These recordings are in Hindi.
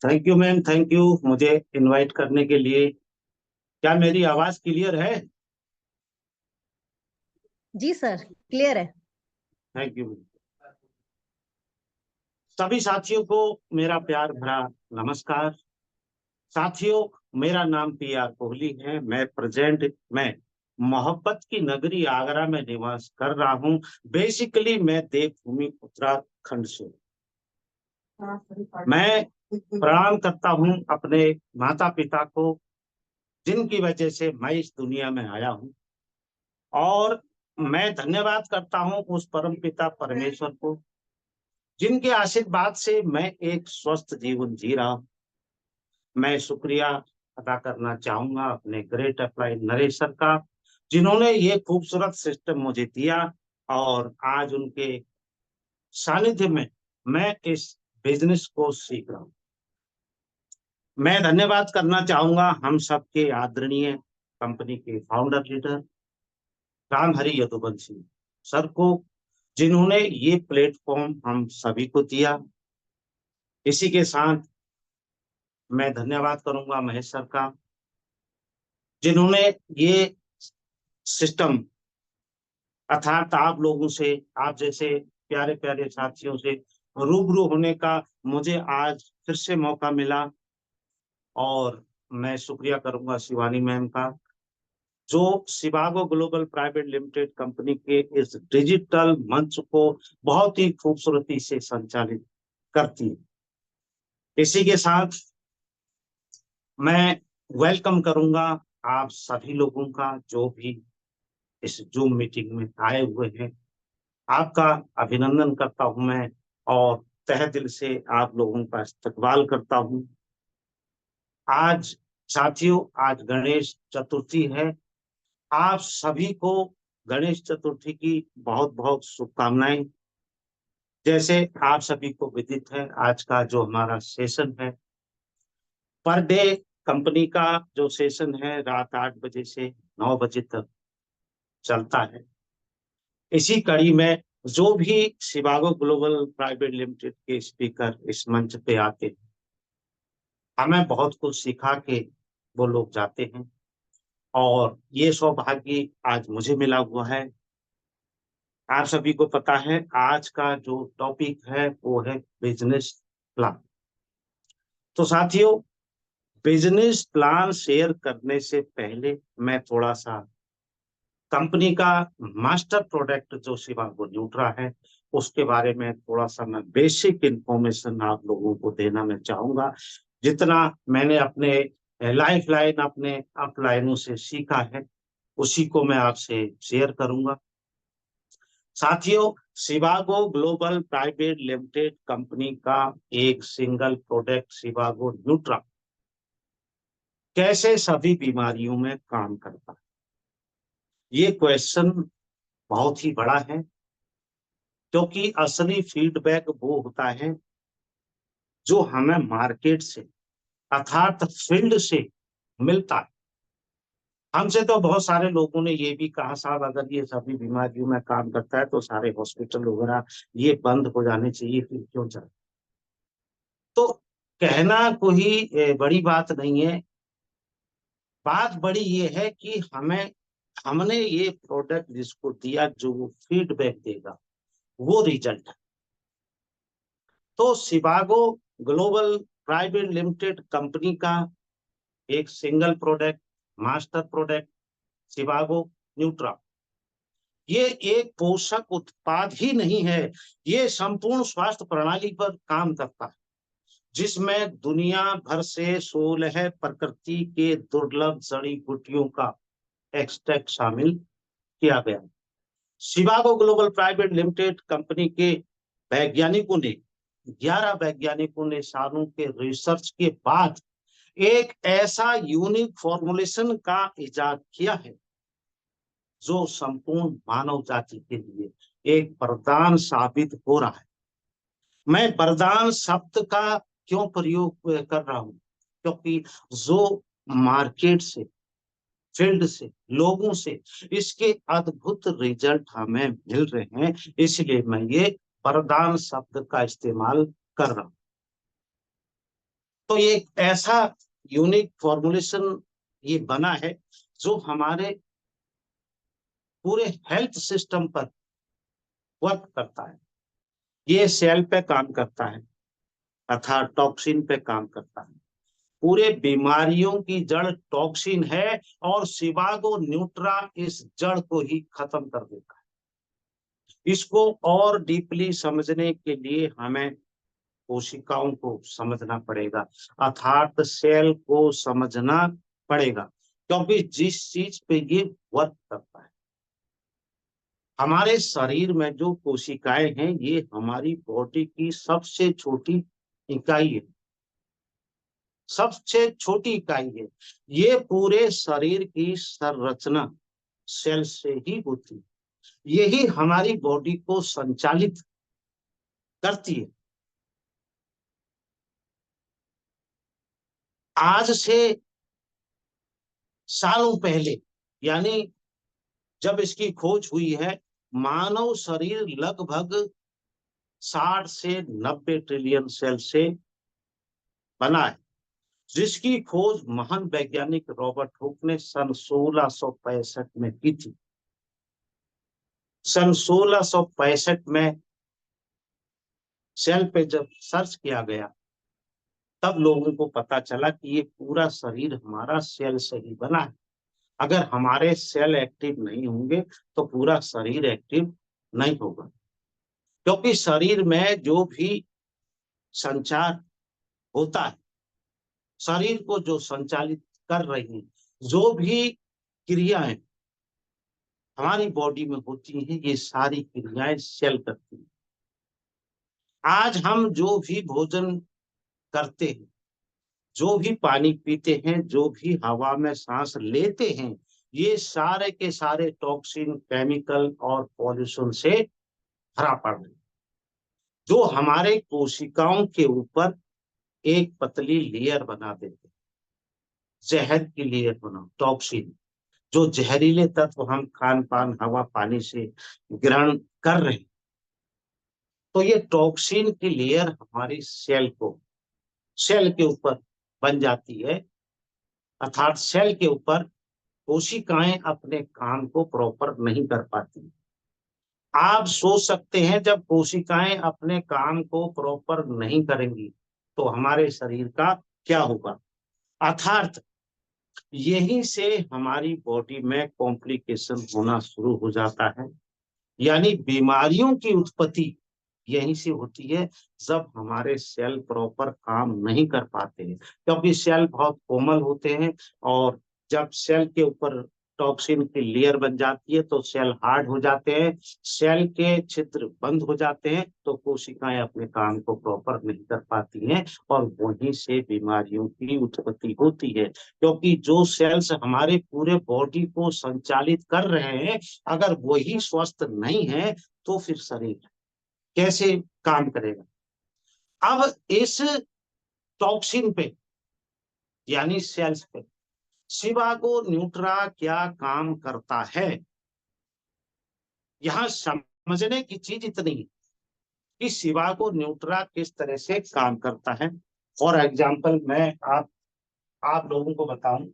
Thank you ma'am, thank you मुझे इनवाइट करने के लिए। क्या मेरी आवाज क्लियर है? जी सर, क्लियर है। Thank you. सभी साथियों को मेरा प्यार भरा नमस्कार। साथियों, मेरा नाम पी.आर. कोहली है। मैं मोहब्बत की नगरी आगरा में निवास कर रहा हूँ। बेसिकली मैं देवभूमि उत्तराखंड से। मैं प्रणाम करता हूँ अपने माता पिता को, जिनकी वजह से मैं इस दुनिया में आया हूँ। और मैं धन्यवाद करता हूँ उस परम पिता परमेश्वर को, जिनके आशीर्वाद से मैं एक स्वस्थ जीवन जी रहा हूँ। मैं शुक्रिया अदा करना चाहूंगा अपने ग्रेट अप्लाई नरेश सर का, जिन्होंने ये खूबसूरत सिस्टम मुझे दिया। और आज उनके सानिध्य में मैं इस बिजनेस को सीख रहा हूँ। मैं धन्यवाद करना चाहूंगा हम सबके आदरणीय कंपनी के founder leader Ram Hari Yaduvanshi sir को, जिन्होंने ये प्लेटफॉर्म हम सभी को दिया। इसी के साथ मैं धन्यवाद करूंगा महेश सर का, जिन्होंने ये सिस्टम अर्थात आप लोगों से, आप जैसे प्यारे प्यारे साथियों से रूबरू होने का मुझे आज फिर से मौका मिला। और मैं शुक्रिया करूंगा शिवानी मैम का, जो शिवागो ग्लोबल प्राइवेट लिमिटेड कंपनी के इस डिजिटल मंच को बहुत ही खूबसूरती से संचालित करती है। इसी के साथ मैं वेलकम करूंगा आप सभी लोगों का, जो भी इस जूम मीटिंग में आए हुए हैं। आपका अभिनंदन करता हूं मैं, और तहे दिल से आप लोगों का इस्तकबाल करता हूं। आज साथियों, आज गणेश चतुर्थी है। आप सभी को गणेश चतुर्थी की बहुत बहुत शुभकामनाएं। जैसे आप सभी को विदित है, आज का जो हमारा सेशन है, पर डे कंपनी का जो सेशन है रात 8 बजे से 9 बजे तक चलता है। इसी कड़ी में जो भी शिवागो ग्लोबल प्राइवेट लिमिटेड के स्पीकर इस मंच पे आते हैं, हमें बहुत कुछ सिखा के वो लोग जाते हैं। और ये सौभाग्य आज मुझे मिला हुआ है। आप सभी को पता है आज का जो टॉपिक है वो है बिजनेस प्लान। तो साथियों, बिजनेस प्लान शेयर करने से पहले मैं थोड़ा सा कंपनी का मास्टर प्रोडक्ट जो शिवागो न्यूट्रा है उसके बारे में थोड़ा सा मैं बेसिक इंफॉर्मेशन आप लोगों को देना मैं चाहूंगा। जितना मैंने अपने लाइफ लाइन, अपने अपलाइनों से सीखा है, उसी को मैं आपसे शेयर करूंगा। साथियों, शिवागो ग्लोबल प्राइवेट लिमिटेड कंपनी का एक सिंगल प्रोडक्ट शिवागो न्यूट्रा कैसे सभी बीमारियों में काम करता है, ये क्वेश्चन बहुत ही बड़ा है। क्योंकि असली फीडबैक वो होता है जो हमें मार्केट से अर्थात फील्ड से मिलता है। हमसे तो बहुत सारे लोगों ने ये भी कहा, साहब अगर ये सभी बीमारियों में काम करता है तो सारे हॉस्पिटल वगैरह ये बंद हो जाने चाहिए, फिर क्यों चल। तो कहना कोई बड़ी बात नहीं है। बात बड़ी ये है कि हमने ये प्रोडक्ट जिसको दिया, जो वो फीडबैक देगा वो रिजल्ट है। तो Shivago global private limited company का एक single product, master product Shivago nutra, ये एक पोषक उत्पाद ही नहीं है, ये संपूर्ण स्वास्थ्य प्रणाली पर काम करता है, जिसमें दुनिया भर से 16 प्रकृति के दुर्लभ जड़ी बूटियों का एक्सट्रैक्ट शामिल किया गया। शिवागो ग्लोबल प्राइवेट लिमिटेड कंपनी के वैज्ञानिकों ने 11 वैज्ञानिकों ने सालों के रिसर्च के बाद एक ऐसा यूनिक फॉर्मुलेशन का इजाद किया है जो संपूर्ण मानव जाति के लिए एक वरदान साबित हो रहा है। मैं वरदान शब्द का क्यों प्रयोग कर रहा हूं? क्योंकि जो मार्केट से फील्ड से, लोगों से इसके अद्भुत रिजल्ट हमें मिल रहे हैं, इसलिए मैं ये वरदान शब्द का इस्तेमाल कर रहा हूं। तो ये एक ऐसा यूनिक फॉर्मुलेशन ये बना है जो हमारे पूरे हेल्थ सिस्टम पर वर्क करता है। ये सेल पे काम करता है, अर्थात टॉक्सिन पे काम करता है। पूरे बीमारियों की जड़ टॉक्सिन है और सिवागो न्यूट्रा इस जड़ को ही खत्म कर देता है। इसको और डीपली समझने के लिए हमें कोशिकाओं को समझना पड़ेगा, अर्थात सेल को समझना पड़ेगा, क्योंकि जिस चीज पे ये वर्क करता है। हमारे शरीर में जो कोशिकाएं हैं ये हमारी बॉडी की सबसे छोटी इकाई है, सबसे छोटी इकाई है। ये पूरे शरीर की संरचना सेल से ही होती है, यही हमारी बॉडी को संचालित करती है। आज से सालों पहले, यानी जब इसकी खोज हुई है, मानव शरीर लगभग 60 से 90 ट्रिलियन सेल से बना है, जिसकी खोज महान वैज्ञानिक रॉबर्ट हुक ने सन 1665 में की थी। सन 1665 में सेल पे जब सर्च किया गया, तब लोगों को पता चला कि ये पूरा शरीर हमारा सेल से ही बना है। अगर हमारे सेल एक्टिव नहीं होंगे तो पूरा शरीर एक्टिव नहीं होगा, क्योंकि शरीर में जो भी संचार होता है, शरीर को जो संचालित कर रही है, जो भी क्रियाएं हमारी बॉडी में होती हैं, ये सारी क्रियाएं सेल करती हैं। आज हम जो भी भोजन करते हैं, जो भी पानी पीते हैं, जो भी हवा में सांस लेते हैं, ये सारे के सारे टॉक्सिन, केमिकल और पॉल्यूशन से भरा पड़ रहे हैं, जो हमारे कोशिकाओं के ऊपर एक पतली लेयर बना देते हैं, जहर की लेयर बना, टॉक्सिन, जो जहरीले तत्व हम खान पान, हवा, पानी से ग्रहण कर रहे हैं। तो ये टॉक्सिन की लेयर हमारी सेल के ऊपर बन जाती है, अर्थात सेल के ऊपर कोशिकाएं अपने काम को प्रॉपर नहीं कर पाती। आप सोच सकते हैं, जब कोशिकाएं अपने काम को प्रॉपर नहीं करेंगी तो हमारे शरीर का क्या होगा। अर्थात यहीं से हमारी बॉडी में कॉम्प्लिकेशन होना शुरू हो जाता है, यानी बीमारियों की उत्पत्ति यहीं से होती है, जब हमारे सेल प्रॉपर काम नहीं कर पाते हैं, क्योंकि सेल बहुत कोमल होते हैं, और जब सेल के ऊपर टॉक्सिन की लेयर बन जाती है तो सेल हार्ड हो जाते हैं, सेल के छिद्र बंद हो जाते हैं, तो कोशिकाएं अपने काम को प्रॉपर नहीं कर पाती हैं, और वहीं से बीमारियों की उत्पत्ति होती है। क्योंकि जो सेल्स हमारे पूरे बॉडी को संचालित कर रहे हैं, अगर वही स्वस्थ नहीं है तो फिर शरीर कैसे काम करेगा। अब इस टॉक्सिन पे, यानी सेल्स पे, सिवागो न्यूट्रा क्या काम करता है। यहां समझने की चीज इतनी है कि सिवागो न्यूट्रा किस तरह से काम करता है। फॉर एग्जाम्पल मैं आप लोगों को बताऊं,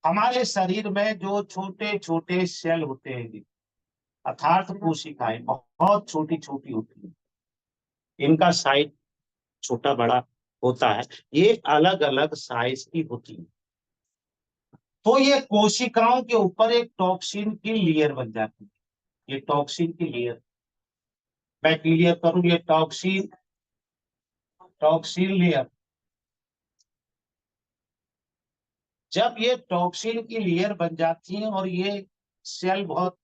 हमारे शरीर में जो छोटे छोटे सेल होते हैं, अर्थात कोशिकाएं बहुत छोटी छोटी होती है, इनका साइज छोटा बड़ा होता है, ये अलग अलग साइज की होती है। तो ये कोशिकाओं के ऊपर एक टॉक्सिन की लेयर बन जाती है। ये टॉक्सिन की लेयर, मैं क्लियर करूं, ये टॉक्सिन टॉक्सिन लेयर, जब ये टॉक्सिन की लेयर बन जाती है और ये सेल बहुत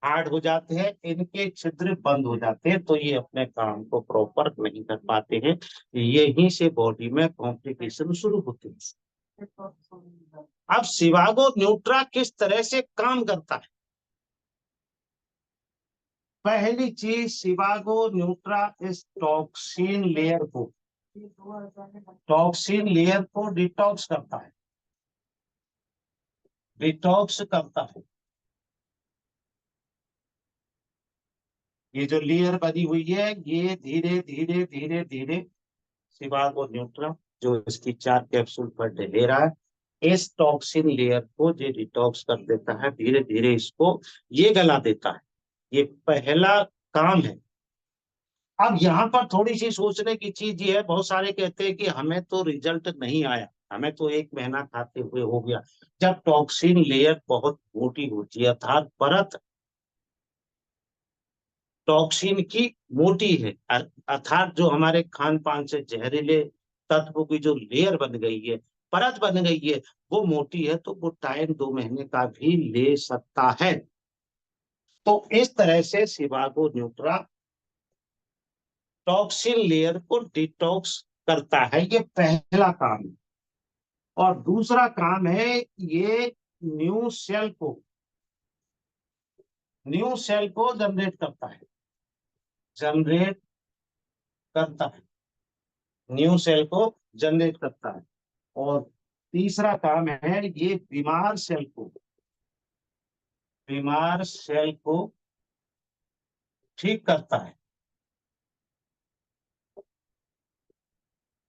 हार्ड हो जाते हैं, इनके छिद्र बंद हो जाते हैं, तो ये अपने काम को प्रॉपर नहीं कर पाते हैं। यहीं से बॉडी में कॉम्प्लिकेशन शुरू होती है। अब सिवागो न्यूट्रा किस तरह से काम करता है। पहली चीज, सिवागो न्यूट्रा इस टॉक्सिन लेयर को डिटॉक्स करता है। डिटॉक्स करता है। ये जो लेयर बनी हुई है ये धीरे धीरे धीरे धीरे सिवागो न्यूट्रा जो इसकी 4 कैप्सूल पर डे ले रहा है, इस टॉक्सिन लेयर को ये डिटॉक्स कर देता है, धीरे धीरे इसको ये गला देता है। ये पहला काम है। अब यहाँ पर थोड़ी सी सोचने की चीज ये है, बहुत सारे कहते हैं कि हमें तो रिजल्ट नहीं आया, हमें तो 1 महीना खाते हुए हो गया। जब टॉक्सिन लेयर बहुत मोटी होती है, अर्थात परत टॉक्सिन की मोटी है, अर्थात जो हमारे खान पान से जहरीले तत्वों की जो लेयर बन गई है, परत बन गई है, वो मोटी है, तो वो टाइम 2 महीने का भी ले सकता है। तो इस तरह से सिवागो न्यूट्रा टॉक्सिन लेयर को डिटॉक्स करता है, ये पहला काम है। और दूसरा काम है, ये न्यू सेल को जनरेट करता है, जनरेट करता है, न्यू सेल को जनरेट करता है। और तीसरा काम है, ये बीमार सेल को ठीक करता है,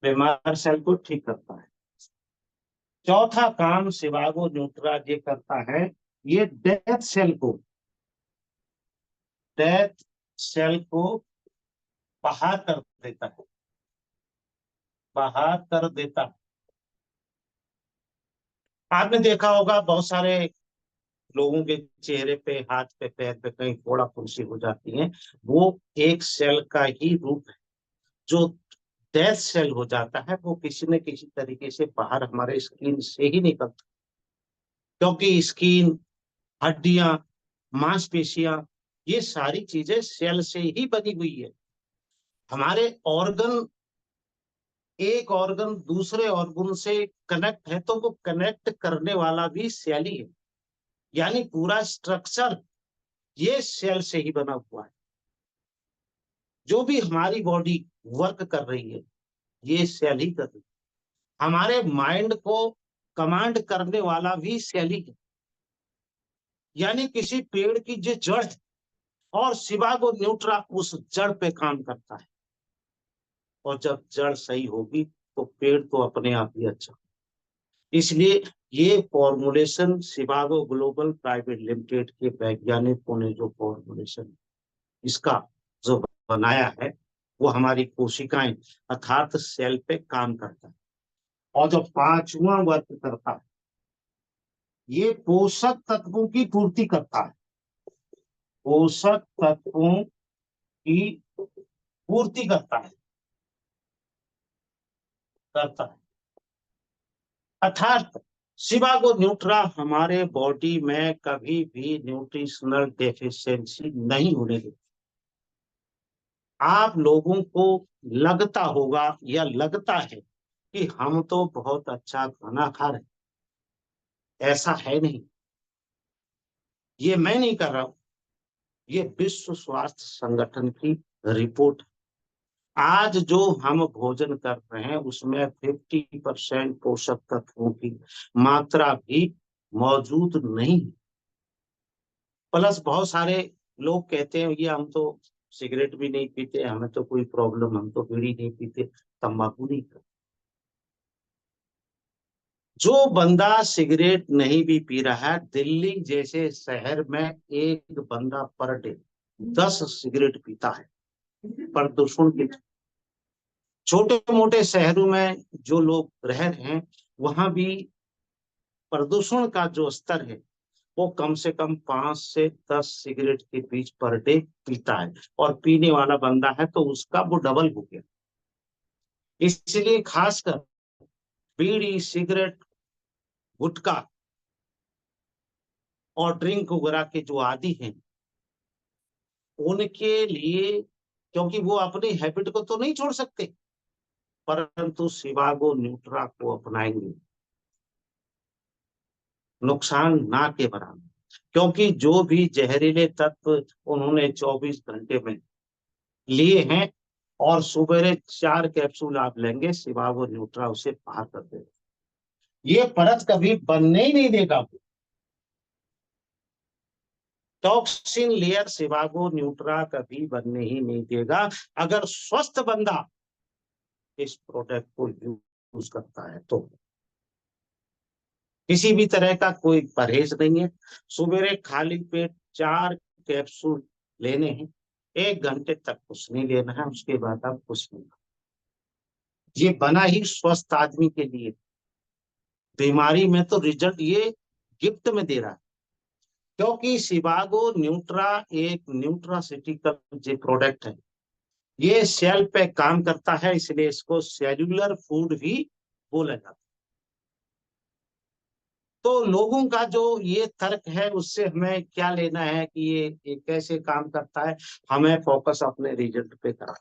बीमार सेल को ठीक करता है। चौथा काम सिवागो न्यूट्रा ये करता है, ये डेथ सेल को बाहर कर देता है, बाहर कर देता है। आपने देखा होगा बहुत सारे लोगों के चेहरे पे, हाथ पे, पैर पे कहीं फोड़ा फुंसी हो जाती है, वो एक सेल का ही रूप है। जो डेथ सेल हो जाता है वो किसी न किसी तरीके से बाहर हमारे स्किन से ही निकलता है, क्योंकि स्किन, हड्डियां, मांसपेशियां, ये सारी चीजें सेल से ही बनी हुई है। हमारे ऑर्गन, एक ऑर्गन दूसरे ऑर्गन से कनेक्ट है तो वो कनेक्ट करने वाला भी सेल ही है, यानी पूरा स्ट्रक्चर ये सेल से ही बना हुआ है। जो भी हमारी बॉडी वर्क कर रही है ये सेल ही कर रही है। हमारे माइंड को कमांड करने वाला भी सेल ही है, यानी किसी पेड़ की जो जड़ है, और सिवागो न्यूट्रा उस जड़ पे काम करता है। और जब जड़ सही होगी तो पेड़ तो अपने आप ही अच्छा। इसलिए ये फॉर्मुलेशन सिवागो ग्लोबल प्राइवेट लिमिटेड के वैज्ञानिकों ने जो फॉर्मुलेशन इसका जो बनाया है, वो हमारी कोशिकाएं अर्थात सेल पे काम करता है। और जो पांचवा वर्क करता है, ये पोषक तत्वों की पूर्ति करता है, पोषक तत्वों की पूर्ति करता है। अर्थात सिवागो न्यूट्रा हमारे बॉडी में कभी भी न्यूट्रिशनल डेफिशिएंसी नहीं होने देती। आप लोगों को लगता होगा या लगता है कि हम तो बहुत अच्छा खाना खा रहे हैं, ऐसा है नहीं। ये मैं नहीं कर रहा हूं, ये विश्व स्वास्थ्य संगठन की रिपोर्ट। आज जो हम भोजन कर रहे हैं उसमें 50% पोषक तत्वों की मात्रा भी मौजूद नहीं है। प्लस बहुत सारे लोग कहते हैं ये हम तो सिगरेट भी नहीं पीते, हमें तो कोई प्रॉब्लम, हम तो बीड़ी नहीं पीते, तंबाकू नहीं करते। जो बंदा सिगरेट नहीं भी पी रहा है, दिल्ली जैसे शहर में एक बंदा पर डे 10 सिगरेट पीता है, प्रदूषण के। छोटे मोटे शहरों में जो लोग रह रहे हैं वहां भी प्रदूषण का जो स्तर है वो कम से कम 5 से 10 सिगरेट के बीच पर डे पीता है, और पीने वाला बंदा है तो उसका वो डबल हो गया। इसलिए खासकर बीड़ी, सिगरेट, गुटखा और ड्रिंक वगैरह के जो आदी हैं उनके लिए, क्योंकि वो अपनी हैबिट को तो नहीं छोड़ सकते, परंतु सिवागो न्यूट्रा को अपनाएंगे नुकसान ना के बराबर। क्योंकि जो भी जहरीले तत्व उन्होंने 24 घंटे में लिए हैं, और सुबह 4 कैप्सूल आप लेंगे, सिवागो न्यूट्रा उसे बाहर कर देगा। ये परत कभी बनने ही नहीं देगा। टॉक्सिन लेयर सिवागो न्यूट्रा कभी बनने ही नहीं देगा अगर स्वस्थ बंदा इस प्रोडक्ट को यूज करता है तो। किसी भी तरह का कोई परहेज नहीं है। सवेरे खाली पेट 4 कैप्सूल लेने हैं, 1 घंटे तक कुछ नहीं लेना है, उसके बाद आप कुछ नहीं। ये बना ही स्वस्थ आदमी के लिए। बीमारी में तो रिजल्ट ये गिफ्ट में दे रहा है, क्योंकि सिवागो न्यूट्रा एक न्यूट्रासिटिकल जो प्रोडक्ट है, ये सेल पे काम करता है, इसलिए इसको सेल्यूलर फूड भी बोला जाता है। तो लोगों का जो ये तर्क है उससे हमें क्या लेना है कि ये कैसे काम करता है। हमें फोकस अपने रिजल्ट पे करना।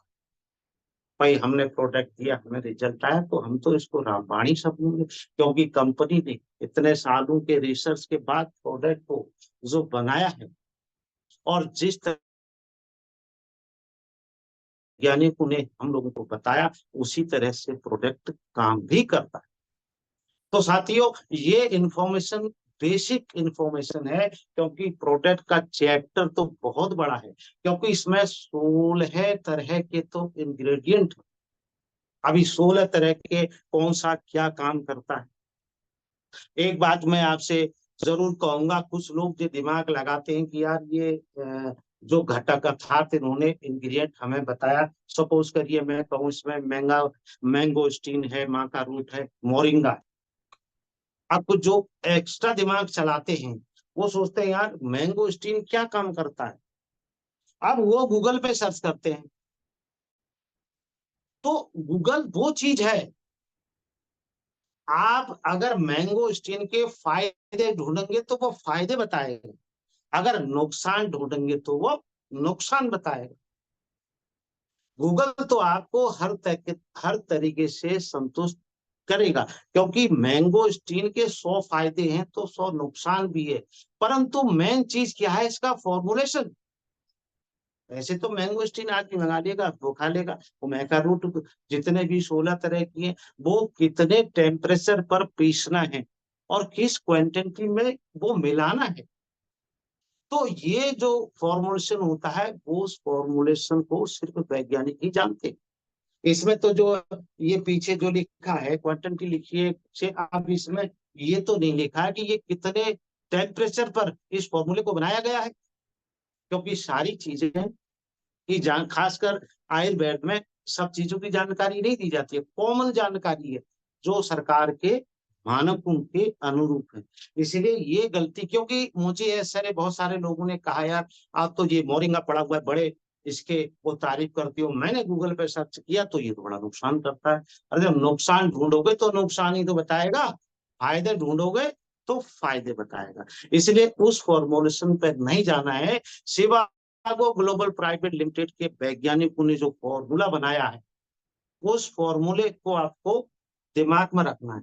भाई हमने प्रोडक्ट दिया, हमें रिजल्ट आया, तो हम तो इसको रामबाणी समझेंगे, क्योंकि कंपनी ने इतने सालों के रिसर्च के बाद प्रोडक्ट को जो बनाया है और जिस वैज्ञानिकों ने हम लोगों को बताया उसी तरह से प्रोडक्ट काम भी करता है। तो साथियों, ये इंफॉर्मेशन बेसिक इंफॉर्मेशन है, क्योंकि प्रोडक्ट का चैप्टर तो बहुत बड़ा है, क्योंकि इसमें 16 तरह के तो इंग्रेडिएंट। अभी 16 तरह के कौन सा क्या काम करता है। एक बात मैं आपसे जरूर कहूंगा, कुछ लोग जो दिमाग लगाते हैं कि यार ये जो घटक अर्थात इन्होंने इंग्रेडिएंट हमें बताया, सपोज करिए मैं कहूँ इसमें मैंगो स्टीन है, माका रूट है, मोरिंगा। अब जो एक्स्ट्रा दिमाग चलाते हैं वो सोचते हैं यार मैंगो स्टीन क्या काम करता है, अब वो गूगल पे सर्च करते हैं। तो गूगल वो चीज है, आप अगर मैंगो स्टीन के फायदे ढूंढेंगे तो वो फायदे बताएगा, अगर नुकसान ढूंढेंगे तो वो नुकसान बताएगा। गूगल तो आपको हर तरीके से संतुष्ट करेगा, क्योंकि मैंगो स्टीन के 100 फायदे हैं तो 100 नुकसान भी है। परंतु मेन चीज क्या है, इसका फॉर्मुलेशन। ऐसे तो मैंगो स्टीन आदमी मंगा लेगा, वो खा लेगा। वो मैका रूट जितने भी 16 तरह की है, वो कितने टेम्परेचर पर पीसना है और किस क्वांटिटी में वो मिलाना है, तो ये जो फॉर्मुलेशन होता है वो उस फॉर्मुलेशन को सिर्फ वैज्ञानिक ही जानते हैं। इसमें तो जो ये पीछे जो लिखा है क्वांटिटी लिखी है से, अब इसमें ये तो नहीं लिखा है कि ये कितने टेम्परेचर पर इस फॉर्मूले को बनाया गया है, क्योंकि सारी चीजें की जान खासकर आयुर्वेद में सब चीजों की जानकारी नहीं दी जाती है, कॉमन जानकारी है जो सरकार के मानकों के अनुरूप है। इसलिए ये गलती, क्योंकि मुझे ऐसे बहुत सारे लोगों ने कहा यार आप तो ये मोरिंगा पड़ा हुआ है, बड़े इसके वो तारीफ करती हो। मैंने गूगल पे सर्च किया तो ये तो बड़ा नुकसान करता है। अरे जब नुकसान ढूंढोगे तो नुकसान ही तो बताएगा, फायदे ढूंढोगे तो फायदे बताएगा। इसलिए उस फॉर्मुलेशन पर नहीं जाना है। सिवा वो ग्लोबल प्राइवेट लिमिटेड के वैज्ञानिकों ने जो फॉर्मूला बनाया है, उस फॉर्मूले को आपको दिमाग में रखना है,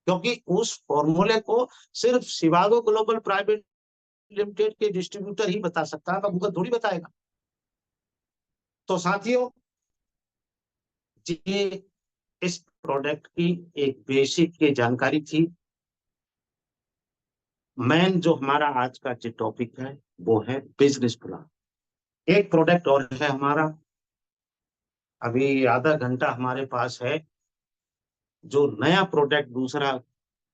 क्योंकि उस फॉर्मूले को सिर्फ शिवागो ग्लोबल प्राइवेट लिमिटेड के डिस्ट्रीब्यूटर ही बता सकता है, गूगल थोड़ी बताएगा। तो साथियों, ये इस प्रोडक्ट की एक बेसिक की जानकारी थी। मेन जो हमारा आज का जो टॉपिक है वो है बिजनेस प्लान। एक प्रोडक्ट और है हमारा, अभी आधा घंटा हमारे पास है, जो नया प्रोडक्ट दूसरा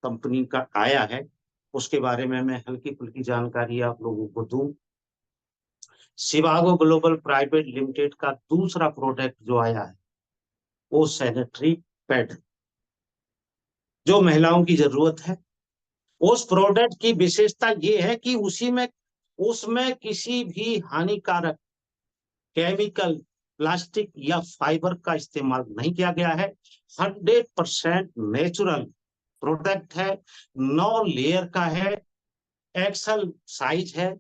कंपनी का आया है, उसके बारे में मैं हल्की फुल्की जानकारी आप लोगों को दूं। शिवागो ग्लोबल प्राइवेट लिमिटेड का दूसरा प्रोडक्ट जो आया है वो सैनिटरी पैड, जो महिलाओं की जरूरत है। उस प्रोडक्ट की विशेषता ये है कि उसी में उसमें किसी भी हानिकारक केमिकल, प्लास्टिक या फाइबर का इस्तेमाल नहीं किया गया है। 100% नेचुरल प्रोडक्ट है, 9 लेयर का है, एक्सल साइज है,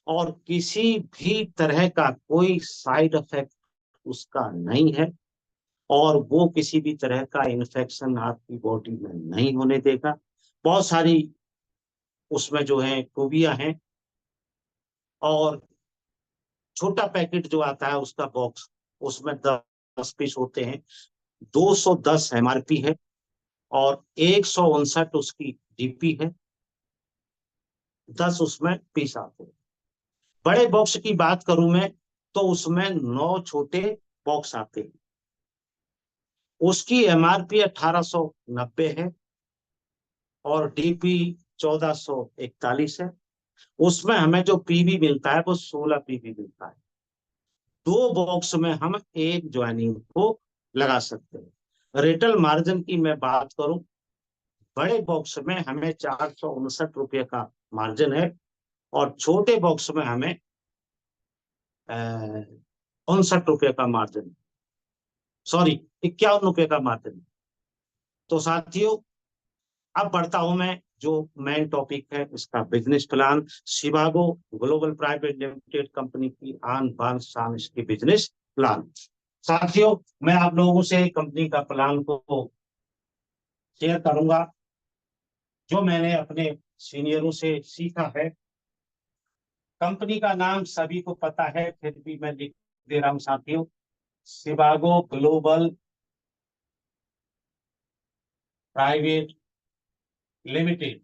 और किसी भी तरह का कोई साइड इफेक्ट उसका नहीं है, और वो किसी भी तरह का इन्फेक्शन आपकी बॉडी में नहीं होने देगा। बहुत सारी उसमें जो है खूबियां हैं। और छोटा पैकेट जो आता है उसका बॉक्स, उसमें 10 पीस होते हैं, 210 एमआरपी है और 159 उसकी डीपी है। 10 उसमें पीस आते हैं। बड़े बॉक्स की बात करूं मैं, तो उसमें 9 छोटे बॉक्स आते हैं। उसकी एमआरपी 1890 है और डीपी 1441 है। उसमें हमें जो पीवी मिलता है वो 16 पीवी मिलता है। दो बॉक्स में हम एक ज्वाइनिंग को लगा सकते हैं। रिटेल मार्जिन की मैं बात करूं, बड़े बॉक्स में हमें 459 रुपये का मार्जिन है और छोटे बॉक्स में हमें 59 रुपये का मार्जिन, सॉरी 51 रुपये का मार्जिन। तो साथियों, अब बढ़ता हूं मैं जो मेन टॉपिक है इसका, business plan. Shivago global private limited company की आन बान शान इसकी बिजनेस प्लान। साथियों, मैं आप लोगों से कंपनी का प्लान को शेयर करूंगा जो मैंने अपने सीनियरों से सीखा है। कंपनी का नाम सभी को पता है, फिर भी मैं लिख दे रहा हूं साथियों, शिवागो ग्लोबल प्राइवेट लिमिटेड,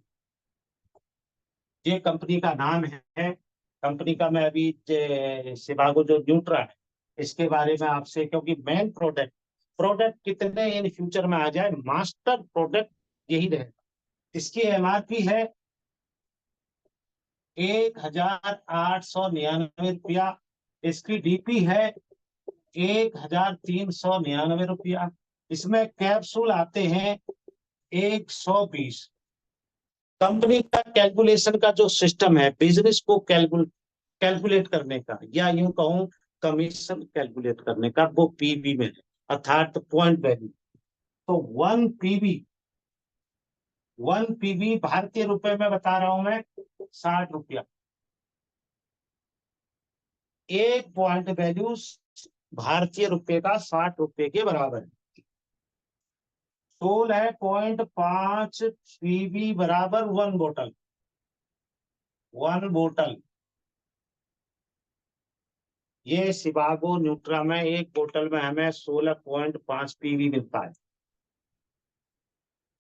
ये कंपनी का नाम है। कंपनी का मैं अभी शिवागो जो न्यूट्रा है इसके बारे में आपसे, क्योंकि मेन प्रोडक्ट प्रोडक्ट कितने इन फ्यूचर में आ जाए, मास्टर प्रोडक्ट यही रहेगा। इसकी एमआरपी है 1899 रुपया। इसकी डीपी है 1399 रुपया। इसमें कैप्सूल आते हैं 120। कंपनी का कैलकुलेशन का जो सिस्टम है बिजनेस को कैलकुलेट करने का, या यूं कहूं कमीशन कैलकुलेट करने का, वो पीवी में है, अर्थात पॉइंट वैल्यू। तो 1 पीवी भारतीय रुपए में बता रहा हूं मैं, 60 रुपया। एक पॉइंट वैल्यू भारतीय रुपए का 60 रुपए के बराबर है। 16.5 पीवी बराबर 1 बोतल। 1 बोतल, ये शिवागो न्यूट्रा में एक बोतल में हमें 16.5 पीवी मिलता है।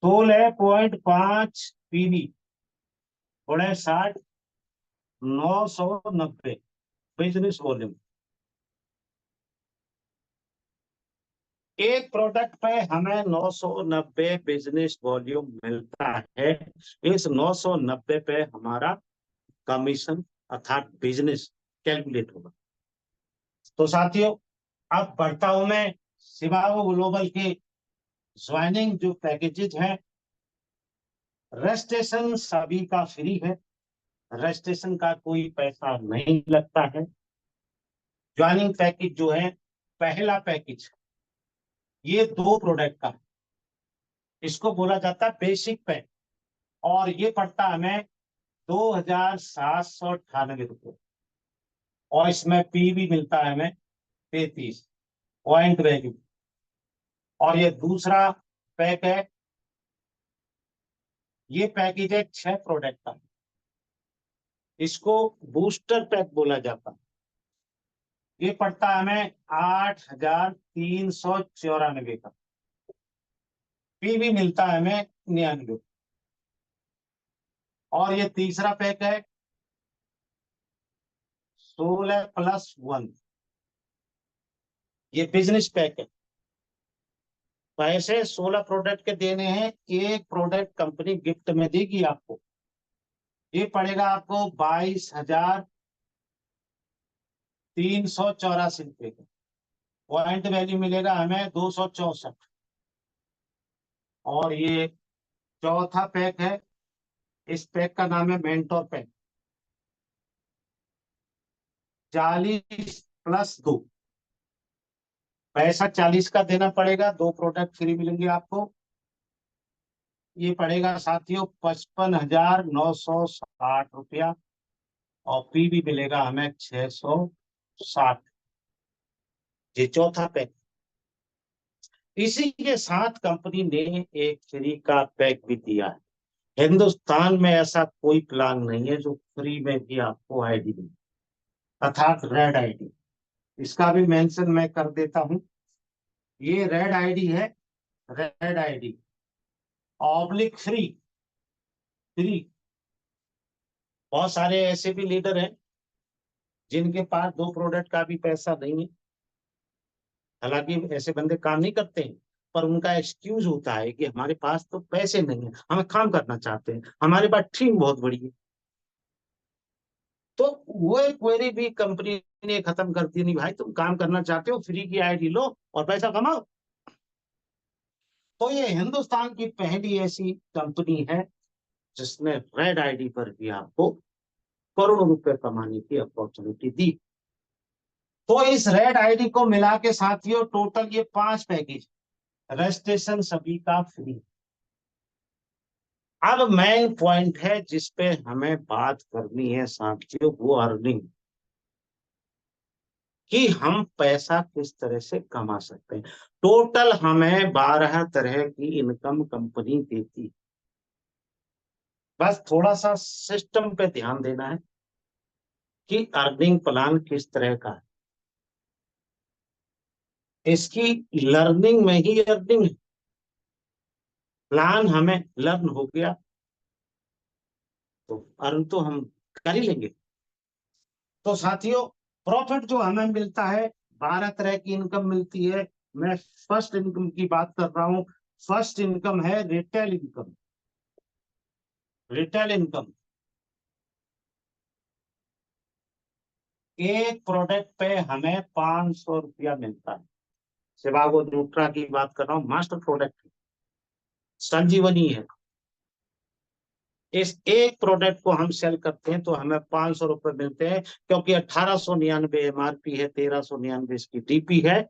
16.5 पीवी गुणे 60, 990 बिजनेस वॉल्यूम। एक प्रोडक्ट पे हमें 990 बिजनेस वॉल्यूम मिलता है। इस 990 पे हमारा कमीशन अर्थात बिजनेस कैलकुलेट होगा। तो साथियों, अब बढ़ता हूं मैं शिवागो ग्लोबल के ज्वाइनिंग जो पैकेजेज हैं। रजिस्ट्रेशन सभी का फ्री है, रजिस्ट्रेशन का कोई पैसा नहीं लगता है। ज्वाइनिंग पैकेज जो है, पहला पैकेज ये 2 प्रोडक्ट का है, इसको बोला जाता है बेसिक पैक, और ये पड़ता हमें 2798 रुपये। और इसमें पी भी मिलता है हमें 33 पॉइंट वैल्यू। और ये दूसरा पैक है, ये पैकेज है 6 प्रोडक्ट का, इसको बूस्टर पैक बोला जाता है। ये पड़ता है हमें 8394 का, पी भी मिलता है हमें 99। और ये तीसरा पैक है 16+1, ये बिजनेस पैक है। पैसे 16 प्रोडक्ट के देने हैं, एक प्रोडक्ट कंपनी गिफ्ट में देगी आपको। ये पड़ेगा आपको 22,384 का। पॉइंट वैल्यू मिलेगा हमें 264। और ये चौथा पैक है, इस पैक का नाम है मेंटोर पैक, 40+2। पैसा 40 का देना पड़ेगा, 2 प्रोडक्ट फ्री मिलेंगे आपको। ये पड़ेगा साथियों 55,960 रुपया। और पी भी मिलेगा हमें 660। ये चौथा पैक। इसी के साथ कंपनी ने एक फ्री का पैक भी दिया है। हिंदुस्तान में ऐसा कोई प्लान नहीं है जो फ्री में भी आपको आईडी दे, अर्थात रेड आईडी। इसका भी मेंशन मैं कर देता हूं, ये रेड आईडी है। Red ID, oblique free, free बहुत सारे ऐसे भी लीडर हैं जिनके पास दो प्रोडक्ट का भी पैसा नहीं है। हालांकि ऐसे बंदे काम नहीं करते हैं, पर उनका एक्सक्यूज होता है कि हमारे पास तो पैसे नहीं है, हमें काम करना चाहते हैं, हमारे पास टीम बहुत बड़ी है। तो वो एक क्वेरी भी कंपनी ने खत्म कर दी, नहीं भाई तुम काम करना चाहते हो, फ्री की आईडी लो और पैसा कमाओ। तो ये हिंदुस्तान की पहली ऐसी कंपनी है जिसने रेड आईडी पर भी आपको करोड़ों रुपए कमाने की अपॉर्चुनिटी दी। तो इस रेड आईडी को मिला के साथियों टोटल ये 5 पैकेज, रजिस्ट्रेशन सभी का फ्री। अब मेन पॉइंट है जिसपे हमें बात करनी है साथियों, वो अर्निंग, कि हम पैसा किस तरह से कमा सकते हैं। टोटल हमें 12 तरह की इनकम कंपनी देती है। बस थोड़ा सा सिस्टम पे ध्यान देना है कि अर्निंग प्लान किस तरह का है। इसकी लर्निंग में ही अर्निंग है। प्लान हमें लर्न हो गया तो अर्न तो हम कर ही लेंगे। तो साथियों, प्रॉफिट जो हमें मिलता है, 12 तरह की इनकम मिलती है। मैं फर्स्ट इनकम की बात कर रहा हूं। फर्स्ट इनकम है रिटेल इनकम। रिटेल इनकम, एक प्रोडक्ट पे हमें 500 रुपया मिलता है। सिवागो न्यूट्रा की बात कर रहा हूँ, मास्टर प्रोडक्ट संजीवनी है। इस एक प्रोडक्ट को हम सेल करते हैं तो हमें 500 रुपए मिलते हैं, क्योंकि 1899 एमआरपी है, 1399 इसकी डीपी है।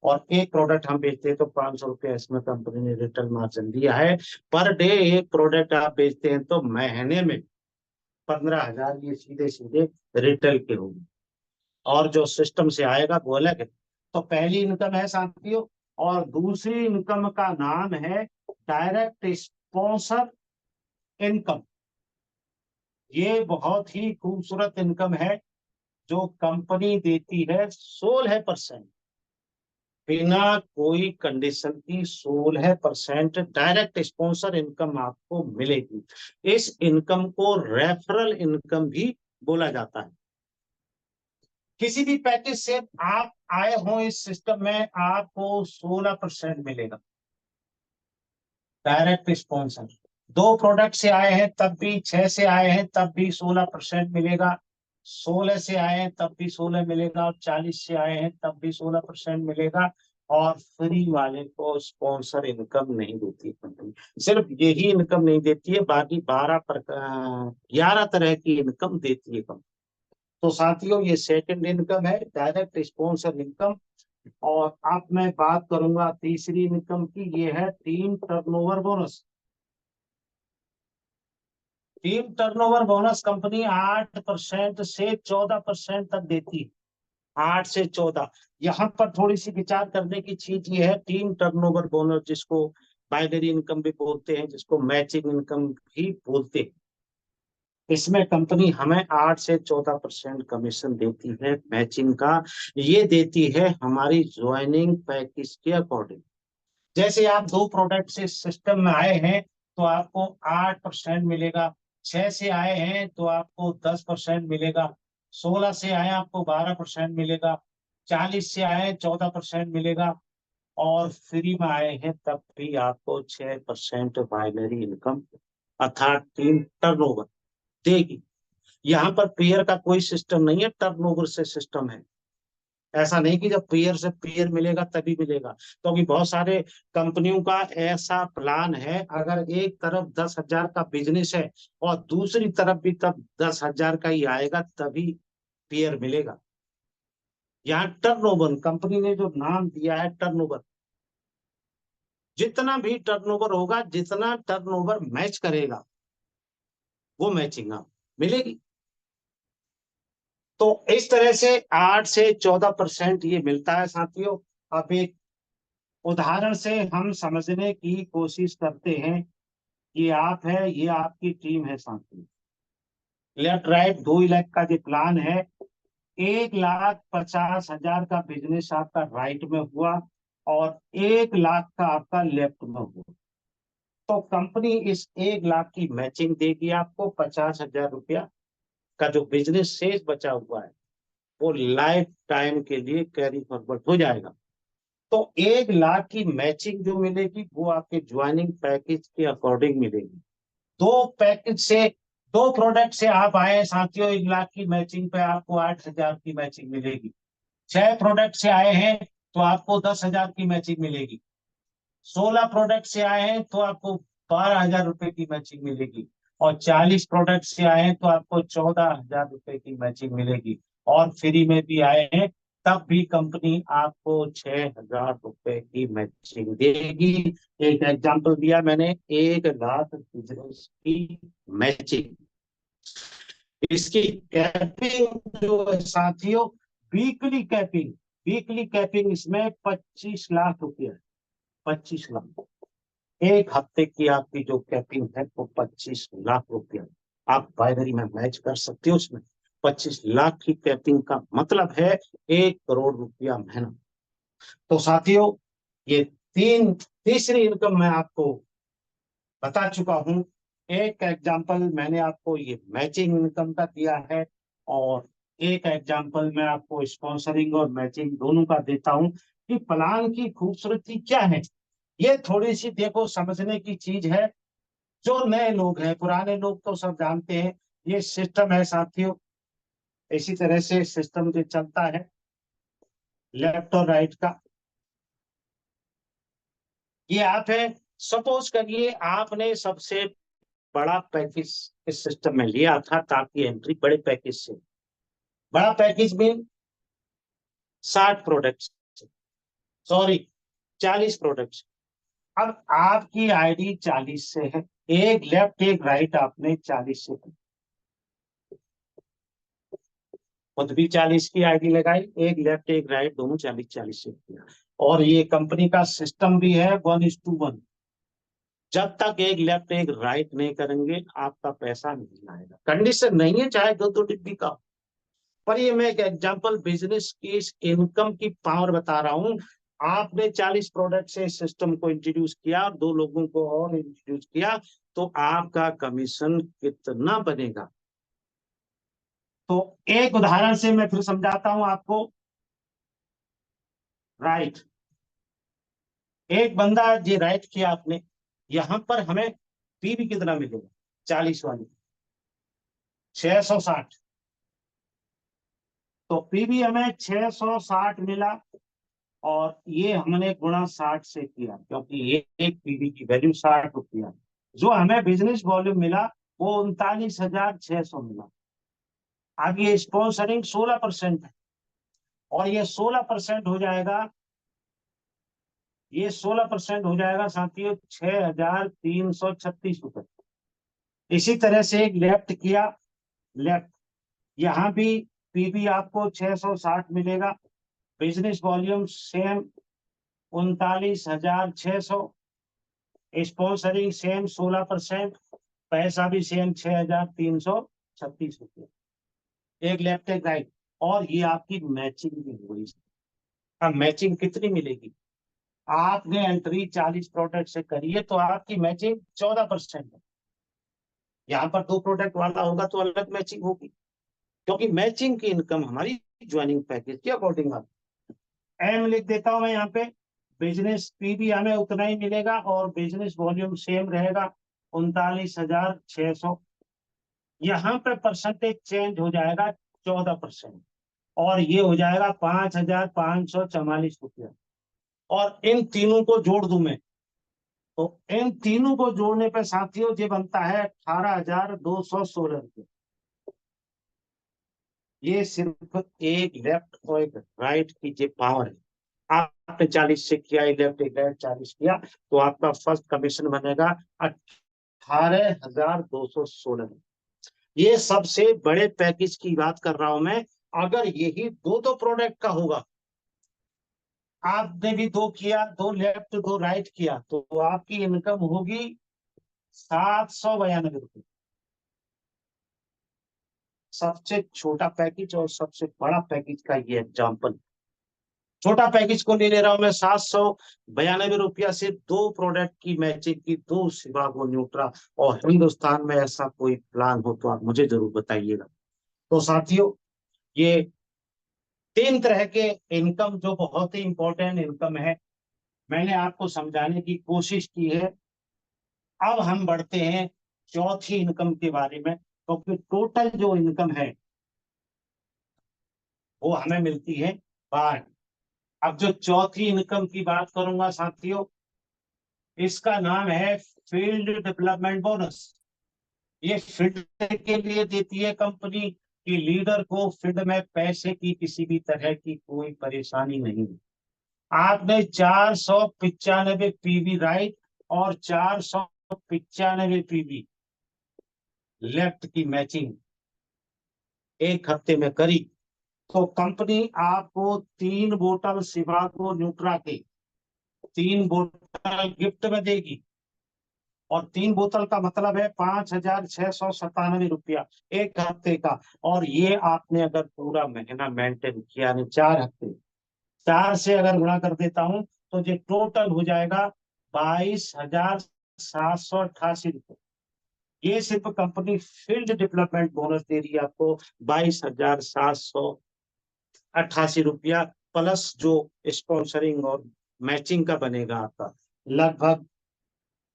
और एक प्रोडक्ट हम बेचते हैं तो 500 रुपया इसमें कंपनी ने रिटेल मार्जिन दिया है। पर डे एक प्रोडक्ट आप बेचते हैं तो महीने में 15,000 ये सीधे सीधे रिटेल के होंगे। और जो सिस्टम से आएगा वो अलग है। तो पहली इनकम है साथियों। और दूसरी इनकम का नाम है डायरेक्ट स्पॉन्सर इनकम। ये बहुत ही खूबसूरत इनकम है जो कंपनी देती है 16%, बिना कोई कंडीशन की 16% डायरेक्ट स्पॉन्सर इनकम आपको मिलेगी। इस इनकम को रेफरल इनकम भी बोला जाता है। किसी भी पैकेज से आप आए हो इस सिस्टम में, आपको 16% मिलेगा डायरेक्ट स्पॉन्सर। दो प्रोडक्ट से आए हैं तब भी, 6 से आए हैं तब भी 16% मिलेगा, 16 से आए हैं तब भी 16 मिलेगा, और 40 से आए हैं तब भी 16% मिलेगा। और फ्री वाले को स्पॉन्सर इनकम नहीं देती कंपनी, सिर्फ यही इनकम नहीं देती है, बाकी 11 तरह की इनकम देती है कंपनी। तो साथियों, ये सेकंड इनकम है, डायरेक्ट स्पॉन्सर इनकम। और अब मैं बात करूंगा तीसरी इनकम की, ये है team turnover bonus. Team turnover bonus company 8% से 14% तक देती है। 8 से 14। यहाँ पर थोड़ी सी विचार करने की चीज ये है, टीम टर्नओवर बोनस जिसको बाइनरी इनकम भी बोलते हैं, जिसको मैचिंग इनकम भी बोलते हैं, इसमें कंपनी हमें 8 से 14% कमीशन देती है मैचिंग का। ये देती है हमारी ज्वाइनिंग पैकेज के अकॉर्डिंग। जैसे आप दो प्रोडक्ट से सिस्टम में आए हैं तो आपको 8% मिलेगा, 6 से आए हैं तो आपको 10% मिलेगा, 16 से आए आपको 12% मिलेगा, 40 से आए 14% मिलेगा, और फ्री में आए हैं तब भी आपको 6% बाइनरी इनकम अर्थात टीम टर्नओवर देगी। यहाँ पर पेयर का कोई सिस्टम नहीं है, टर्नओवर से सिस्टम है। ऐसा नहीं कि जब पेयर से पेयर मिलेगा तभी मिलेगा, क्योंकि बहुत सारे कंपनियों का ऐसा प्लान है, अगर एक तरफ 10,000 का बिजनेस है और दूसरी तरफ भी तब 10,000 का ही आएगा तभी पेयर मिलेगा। यहाँ टर्नओवर, कंपनी ने जो नाम दिया है टर्नओवर, जितना भी टर्नओवर होगा, जितना टर्नओवर मैच करेगा वो मैचिंग आप मिलेगी। तो इस तरह से 8 से 14% ये मिलता है साथियों। अब एक उदाहरण से हम समझने की कोशिश करते हैं। ये आप है, ये आपकी टीम है साथियों। लेफ्ट राइट 2 लाख का जो प्लान है, 1,50,000 का बिजनेस आपका राइट में हुआ और 1 लाख का आपका लेफ्ट में हुआ। तो कंपनी इस 1 लाख की मैचिंग देगी आपको 50,000 रुपया। का जो बिजनेस शेष बचा हुआ है वो लाइफ टाइम के लिए कैरी फॉरवर्ड हो जाएगा। तो 1 लाख की मैचिंग जो मिलेगी वो आपके ज्वाइनिंग पैकेज के अकॉर्डिंग मिलेगी। दो पैकेज से, 2 प्रोडक्ट से आप आए साथियों, 1 लाख की मैचिंग पे आपको 8,000 की मैचिंग मिलेगी। 6 प्रोडक्ट से आए हैं तो आपको 10,000 की मैचिंग मिलेगी। 16 प्रोडक्ट से आए हैं तो आपको 12,000 रुपए की मैचिंग मिलेगी। और 40 प्रोडक्ट से आए हैं तो आपको 14,000 रुपए की मैचिंग मिलेगी। और फ्री में भी आए हैं तब भी कंपनी आपको 6,000 रुपए की मैचिंग देगी। एक एग्जांपल दिया मैंने, 1 लाख बिजनेस की मैचिंग। इसकी कैपिंग जो है साथियों, वीकली कैपिंग इसमें 25 लाख रुपया है। 25 लाख। एक हफ्ते की आपकी जो कैपिंग है वो 25 लाख रुपया। आप बाइनरी में मैच कर सकते हो उसमें। 25 लाख की कैपिंग का मतलब है 1 करोड़ रुपया महीना। तो साथियों, ये तीसरी इनकम मैं आपको बता चुका हूं। एक एग्जांपल मैंने आपको ये मैचिंग इनकम का दिया है, और एक एग्जांपल मैं आपको स्पॉन्सरिंग और मैचिंग दोनों का देता हूं कि प्लान की खूबसूरती क्या है। ये थोड़ी सी देखो समझने की चीज है। जो नए लोग हैं, पुराने लोग तो सब जानते हैं ये सिस्टम है साथियों। इसी तरह से सिस्टम जो चलता है लेफ्ट और राइट का, ये आप है। सपोज करिए आपने सबसे बड़ा पैकेज इस सिस्टम में लिया था ताकि एंट्री बड़े पैकेज से, बड़ा पैकेज में 60 प्रोडक्ट, सॉरी 40 प्रोडक्ट। अब आपकी आईडी 40 से है, एक लेफ्ट एक राइट आपने 40 से, खुद भी 40 की आईडी लगाई, एक लेफ्ट एक राइट दोनों 40-40 से किया। और ये कंपनी का सिस्टम भी है 1:1। जब तक एक लेफ्ट एक राइट नहीं करेंगे आपका पैसा नहीं आएगा। कंडीशन नहीं है चाहे दो दो डिग्री का। पर ये मैं एक एग्जांपल बिजनेस की इनकम की पावर बता रहा हूँ। आपने 40 प्रोडक्ट से सिस्टम को इंट्रोड्यूस किया और 2 लोगों को और इंट्रोड्यूस किया, तो आपका कमीशन कितना बनेगा। तो एक उदाहरण से मैं फिर समझाता हूं आपको। राइट, एक बंदा ये राइट किया आपने, यहां पर हमें पीवी कितना मिलेगा, 40 वाली 660। तो पीवी हमें 660 मिला, और ये हमने गुणा 60 से किया क्योंकि ये एक पीवी की वैल्यू 60 रुपया। जो हमें बिजनेस वॉल्यूम मिला वो 39,600 मिला। अब ये स्पॉन्सरिंग 16% है, और ये 16% हो जाएगा, ये 16% हो जाएगा साथियों 6,336 रुपए। इसी तरह से एक लेफ्ट किया, लेफ्ट, यहाँ भी पीबी आपको 660 मिलेगा, business volume same 39,600, sponsoring same 16%, पैसा भी सेम 6,336 रुपये। एक लेफ्ट एक राइट, और ये आपकी मैचिंग भी हुई। अब मैचिंग कितनी मिलेगी, आपने एंट्री 40 प्रोडक्ट से करी है तो आपकी मैचिंग 14% है। यहाँ पर 2 प्रोडक्ट वाला होगा तो अलग मैचिंग होगी, क्योंकि मैचिंग की इनकम हमारी ज्वाइनिंग पैकेज के अकॉर्डिंग आती है। एम लिख देता हूं मैं यहाँ पे, बिजनेस पी भी हमें उतना ही मिलेगा और बिजनेस वॉल्यूम सेम रहेगा 39,600। यहाँ पे परसेंटेज चेंज हो जाएगा 14%, और ये हो जाएगा 5,544 रुपया। और इन तीनों को जोड़ दूं मैं, तो इन तीनों को जोड़ने पे साथियों ये बनता है 18,216 रुपये। ये सिर्फ एक लेफ्ट और एक राइट की जो पावर है। आपने 40 से किया, एक लेफ्ट एक राइट 40 किया, तो आपका फर्स्ट कमीशन बनेगा 18,216। ये सबसे बड़े पैकेज की बात कर रहा हूं मैं। अगर यही दो दो प्रोडक्ट का होगा, आपने भी 2 किया, 2 लेफ्ट 2 राइट किया, तो आपकी इनकम होगी 792 रुपये। सबसे छोटा पैकेज और सबसे बड़ा पैकेज का ये एग्जाम्पल। छोटा पैकेज को नहीं ले रहा हूं मैं, 792 रुपया से 2 प्रोडक्ट की मैचिंग की, 2 शिवागो न्यूट्रा। और हिंदुस्तान में ऐसा कोई प्लान हो तो आप मुझे जरूर बताइएगा। तो साथियों, ये तीन तरह के इनकम जो बहुत ही इंपॉर्टेंट इनकम है, मैंने आपको समझाने की कोशिश की है। अब हम बढ़ते हैं चौथी इनकम के बारे में, क्योंकि टोटल जो इनकम है वो हमें मिलती है 12। अब जो चौथी इनकम की बात करूंगा साथियों, इसका नाम है फील्ड डेवलपमेंट बोनस। ये फील्ड के लिए देती है कंपनी कि लीडर को फील्ड में पैसे की किसी भी तरह की कोई परेशानी नहीं है। आपने 495 पीवी राइट और 495 पीवी लेफ्ट की मैचिंग एक हफ्ते में करी, तो कंपनी आपको 3 बोतल सिवाको न्यूट्रा के 3 बोतल गिफ्ट में देगी। और 3 बोतल का मतलब है 5,697 रुपया एक हफ्ते का। और ये आपने अगर पूरा महीना मेंटेन किया, यानी 4 हफ्ते, 4 से अगर गुणा कर देता हूं तो ये टोटल हो जाएगा 22,788 रुपये। ये सिर्फ कंपनी फील्ड डेवलपमेंट बोनस दे रही है आपको 22,788 रुपया, प्लस जो स्पॉन्सरिंग और मैचिंग का बनेगा आपका लगभग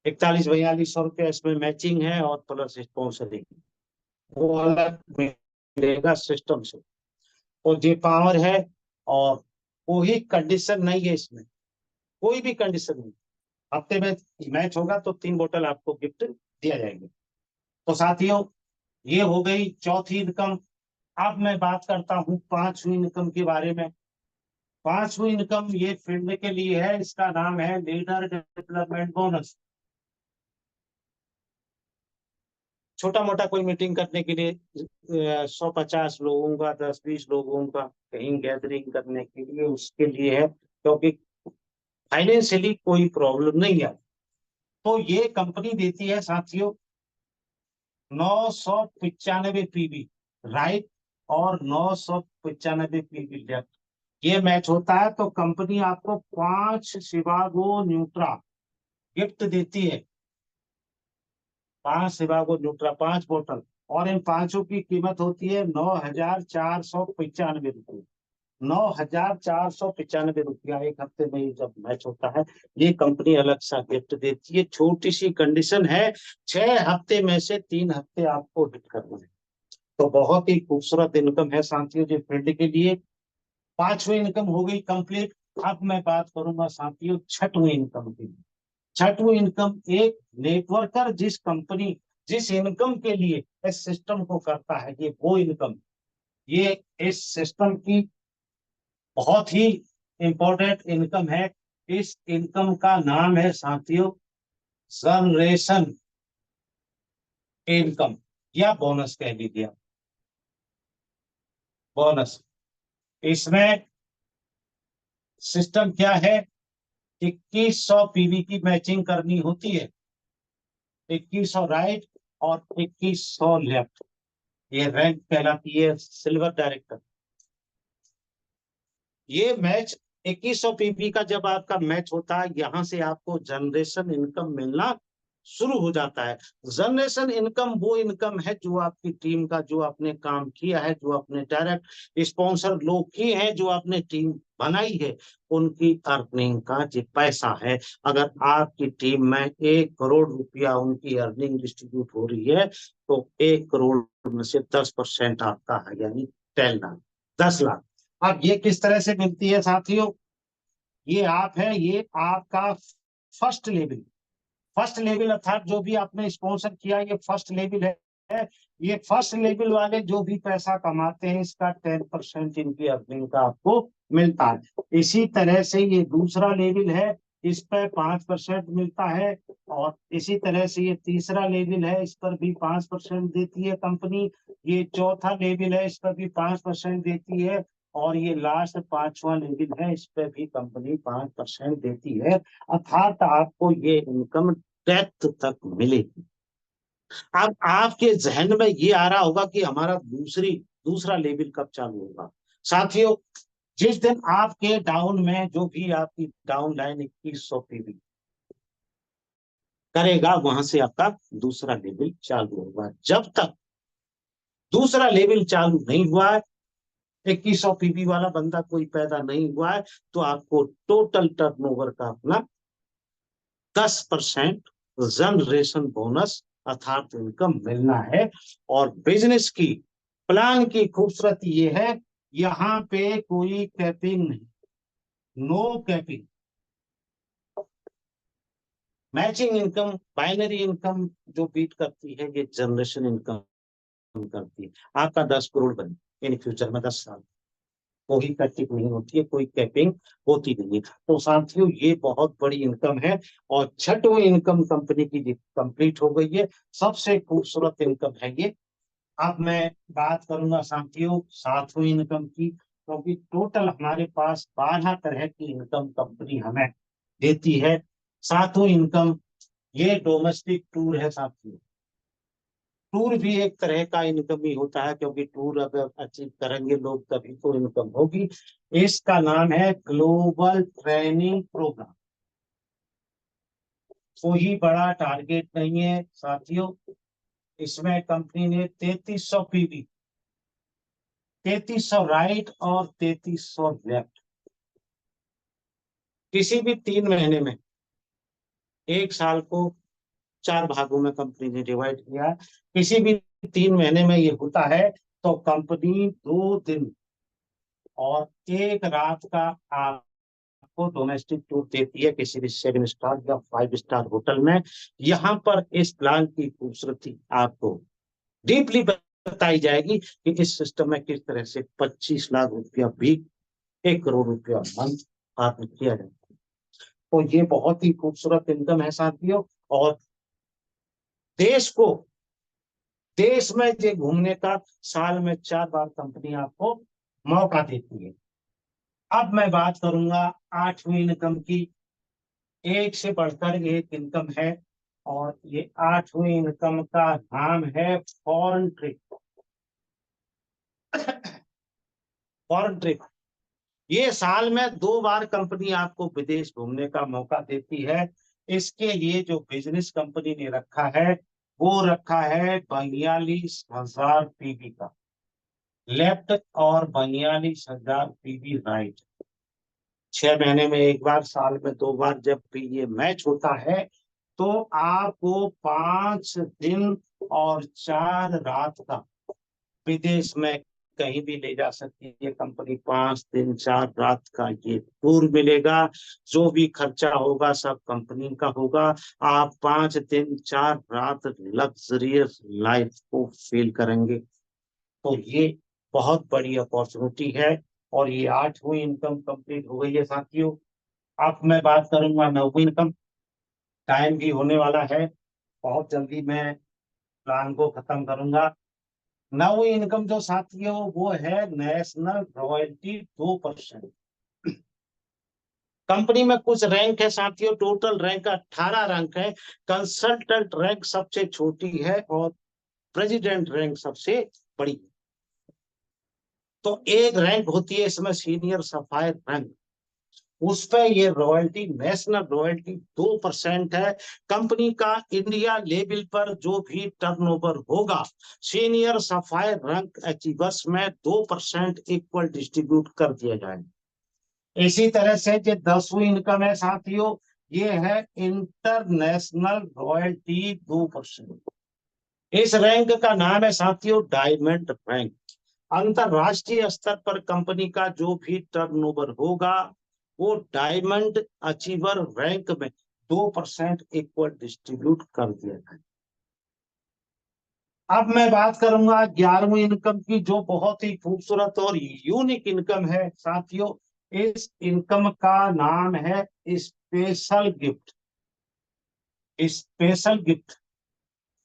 41-42 रुपया इसमें मैचिंग है, और प्लस स्पॉन्सरिंग वो अलग मिलेगा सिस्टम से। और ये पावर है, और कोई कंडीशन नहीं है इसमें, कोई भी कंडीशन नहीं। हफ्ते में मैच होगा तो 3 बोतल आपको गिफ्ट दिया जाएगा। तो साथियों, ये हो गई चौथी इनकम। अब मैं बात करता हूँ पांचवी इनकम के बारे में। पांचवी इनकम ये फील्ड के लिए है, इसका नाम है लीडर डेवलपमेंट बोनस। छोटा मोटा कोई मीटिंग करने के लिए 150 लोगों का, 10-20 लोगों का कहीं गैदरिंग करने के लिए, उसके लिए है, क्योंकि फाइनेंशियली कोई प्रॉब्लम नहीं है। तो ये कंपनी देती है साथियों 995 पीवी राइट और 995 पीवी लेफ्ट। ये मैच होता है तो कंपनी आपको 5 शिवागो न्यूट्रा गिफ्ट देती है। 5 शिवागो न्यूट्रा 5 बोतल, और इन पांचों की कीमत होती है 9,495 रुपये। 9,495 रुपया एक हफ्ते में ये जब मैच होता है, ये कंपनी अलग सा गिफ्ट देती है। छोटी सी कंडीशन है, 6 हफ्ते में से 3 हफ्ते आपको हिट करना है। तो बहुत ही खूबसूरत इनकम है साथियों जी फील्ड के लिए। पांचवी इनकम हो गई कंप्लीट। अब मैं बात करूंगा साथियों छठवीं इनकम की। छठवीं इनकम एक नेटवर्कर जिस इनकम के लिए इस सिस्टम को करता है, ये वो इनकम, ये इस सिस्टम की बहुत ही इंपॉर्टेंट इनकम है। इस इनकम का नाम है साथियों जनरेशन इनकम, या बोनस कह लीजिए। बोनस, इसमें सिस्टम क्या है, 2100 पीवी की मैचिंग करनी होती है, 2100 राइट और 2100 लेफ्ट। ये रैंक कहलाती है सिल्वर डायरेक्टर। ये मैच 2100 पीपी का जब आपका मैच होता है, यहां से आपको जनरेशन इनकम मिलना शुरू हो जाता है। जनरेशन इनकम वो इनकम है जो आपकी टीम का, जो आपने काम किया है, जो आपने डायरेक्ट स्पॉन्सर लोग किए हैं, जो आपने टीम बनाई है, उनकी अर्निंग का जो पैसा है। अगर आपकी टीम में 1 करोड़ रुपया उनकी अर्निंग डिस्ट्रीब्यूट हो रही है, तो 1 करोड़ में से 10% आपका है, यानी 10 लाख, 10 लाख। अब ये किस तरह से मिलती है साथियों, ये आपका फर्स्ट लेवल। फर्स्ट लेवल अर्थात जो भी आपने स्पॉन्सर किया, ये फर्स्ट लेवल है। ये फर्स्ट लेवल वाले जो भी पैसा कमाते हैं, इसका 10% इनकी अर्निंग का आपको मिलता है। इसी तरह से ये दूसरा लेवल है, इस पर 5% मिलता है। और इसी तरह से ये तीसरा लेवल है, इस पर भी 5% देती है कंपनी। ये चौथा लेवल है, इस पर भी 5% देती है। और ये लास्ट पांचवा लेवल है, इस पर भी कंपनी 5% देती है। अर्थात आपको ये इनकम डेथ तक मिलेगी। अब आपके जहन में ये आ रहा होगा कि हमारा दूसरा लेवल कब चालू होगा। साथियों, जिस दिन आपके डाउन में जो भी आपकी डाउन लाइन 2100 पीवी करेगा, वहां से आपका दूसरा लेवल चालू होगा। जब तक दूसरा लेवल चालू नहीं हुआ है, 2100 पीबी वाला बंदा कोई पैदा नहीं हुआ है, तो आपको टोटल टर्नओवर का अपना 10% जनरेशन बोनस अर्थात इनकम मिलना है। और बिजनेस की प्लान की खूबसूरती ये है, यहाँ पे कोई कैपिंग नहीं, no capping. Matching income, binary income जो बीट करती है, ये जनरेशन इनकम करती है। आपका 10 करोड़ बने इन फ्यूचर में 10 साल, कोई कैपिंग नहीं होती है, कोई कैपिंग होती नहीं है। तो साथियों, ये बहुत बड़ी इनकम है। और छठवीं इनकम कंपनी की कंप्लीट हो गई है। सबसे खूबसूरत इनकम है ये। अब मैं बात करूंगा साथियों सातवीं इनकम की, क्योंकि टोटल हमारे पास 12 तरह की इनकम कंपनी हमें देती है। सातवीं इनकम ये डोमेस्टिक टूर है साथियों। टूर भी एक तरह का इनकम ही होता है, क्योंकि टूर अगर अचीव करेंगे लोग तभी तो इनकम होगी। इसका नाम है ग्लोबल ट्रेनिंग प्रोग्राम। कोई बड़ा टारगेट नहीं है साथियों। इसमें कंपनी ने 3300 पीबी, 3300 राइट और 3300 लेफ्ट, किसी भी 3 महीने में, एक साल को 4 भागों में कंपनी ने डिवाइड किया, किसी भी 3 महीने में ये होता है, तो कंपनी 2 दिन और 1 रात का आपको डोमेस्टिक टूर देती है किसी भी 7 स्टार या 5 स्टार होटल में। यहाँ पर इस प्लान की खूबसूरती आपको डीपली बताई जाएगी कि इस सिस्टम में किस तरह से 25 लाख रुपया भी 1 करोड़ रुपया मंथ अर्न किया जाता है। तो ये बहुत ही खूबसूरत इनकम है साथियों। और देश को, देश में ये घूमने का साल में 4 बार कंपनी आपको मौका देती है। अब मैं बात करूंगा आठवीं इनकम की। एक से बढ़कर एक इनकम है, और ये आठवीं इनकम का नाम है फॉरेन ट्रिप। फॉरेन ट्रिप, ये साल में 2 बार कंपनी आपको विदेश घूमने का मौका देती है। इसके लिए जो बिजनेस कंपनी ने रखा है, वो रखा है 42,000 पीबी का लेफ्ट और 42,000 पीबी राइट। 6 महीने में एक बार, साल में 2 बार जब भी ये मैच होता है, तो आपको 5 दिन और 4 रात का विदेश में कहीं भी ले जा सकती है कंपनी। 5 दिन 4 रात का ये टूर मिलेगा। जो भी खर्चा होगा सब कंपनी का होगा। आप 5 दिन 4 रात लग्जरियस लाइफ को फील करेंगे। तो ये बहुत बड़ी अपॉर्चुनिटी है। और ये आठवीं इनकम कंप्लीट हो गई है साथियों। अब मैं बात करूंगा नौवीं इनकम। टाइम भी होने वाला है, बहुत जल्दी मैं प्लान को खत्म करूंगा। नौवीं इनकम जो साथियों वो है नेशनल रॉयल्टी 2%। कंपनी में कुछ रैंक है साथियों, टोटल रैंक 18 रैंक है। कंसल्टेंट रैंक सबसे छोटी है और प्रेसिडेंट रैंक सबसे बड़ी है। तो एक रैंक होती है इसमें सीनियर सफायर रैंक, उस पे ये रॉयल्टी, नेशनल रॉयल्टी 2% है। कंपनी का इंडिया लेवल पर जो भी टर्नओवर होगा, सीनियर सफायर रैंक अचीवर्स में 2% इक्वल डिस्ट्रीब्यूट कर दिया जाएगा। इसी तरह से जो 10वीं इनकम है साथियों, ये है इंटरनेशनल रॉयल्टी 2%। इस रैंक का नाम है साथियों डायमंड रैंक। अंतरराष्ट्रीय स्तर पर कंपनी का जो भी टर्नओवर होगा, वो डायमंड अचीवर रैंक में 2% इक्वल डिस्ट्रीब्यूट कर दिया जाए। अब मैं बात करूंगा 11वीं इनकम की, जो बहुत ही खूबसूरत और यूनिक इनकम है साथियों। इस इनकम का नाम है स्पेशल गिफ्ट। स्पेशल गिफ्ट